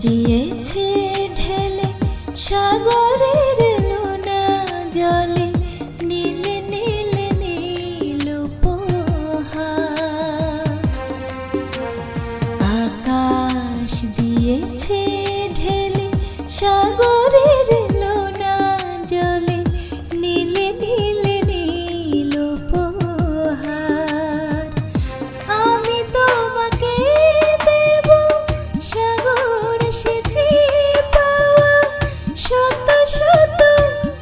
দিয়েছে ঢেলে সাগরের লোনা জলে নীলে নীলে নীল উপহার। আকাশ দিয়েছে ঢেলে সাগরের লোনা জলে নীলে নীলে নীল উপহার। আমি তোমাকে দেব সাগর সেচে পাওয়া শত শত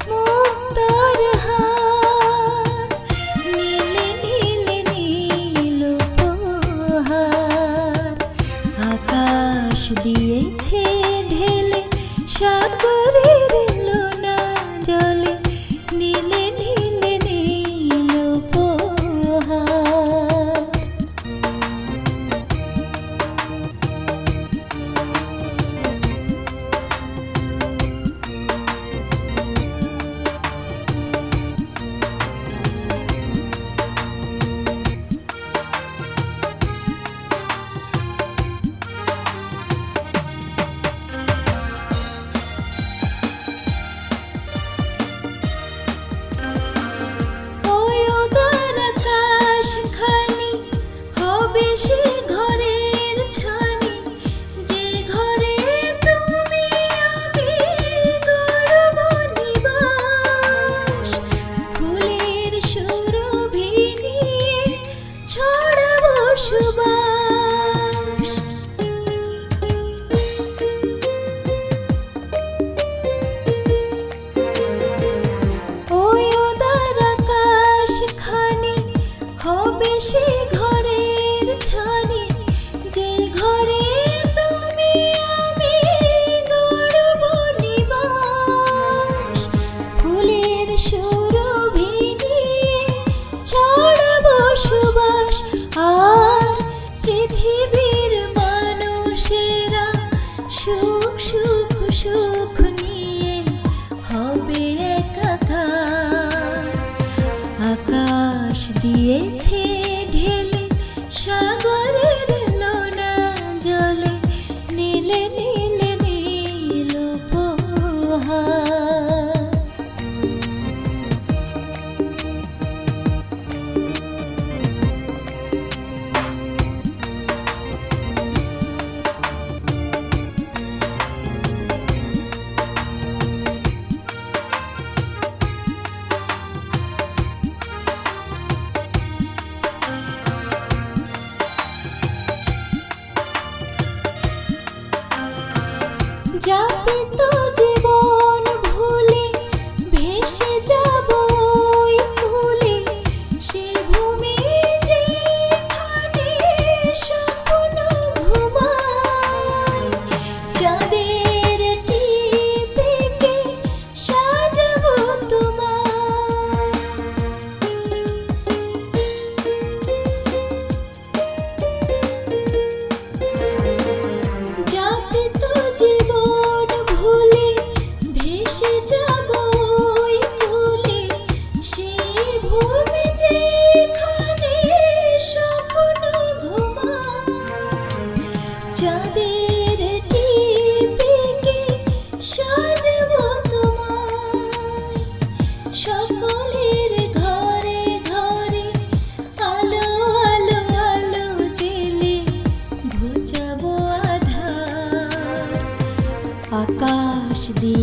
মুক্তার হার। নীলে নীলে নীল উপহার। আকাশ দিয়েছে ঢেলে সাগরের লোনা জলে নীলে নীলে নীল উপহার। সে ঘরের ছানি যে ঘরে তুমি আমি গড়ব নিবাস। ফুলের সুরভি নিয়ে ছড়াব সুবাস। ওই উদার আকাশ খানি হবে সে ঘরের ছানি যে ঘরে তুমি আমি গড়ব নিবাস। ফুলের সুরভি নিয়ে ছড়াব সুবাস। আর পৃথিবীর মানুষেরা সুখ সুখ সুখ নিয়ে হবে একাকার। আকাশ দিয়েছে ঢেলে সাগরের লোনা জলে নীলে নীলে নীল উপহার। যাবে তো জীবন ভুলে ভেসে যাব ওই কূলে। সে ভূমি যেখানে স্বপ্ন ঘুমায়। চাঁদের টিপে সাজাব তোমায়। যাবে তো জীবন ভুলে ভেসে যাব ওই কূলে। সেই ভূমি যেখানে স্বপ্ন ঘুমায়। চাঁদের টিপে সাজাব তোমায়। সকলের ঘরে ঘরে আলো আলো আলো জেলে ঘুচাবো আধার। আকাশ দিয়ে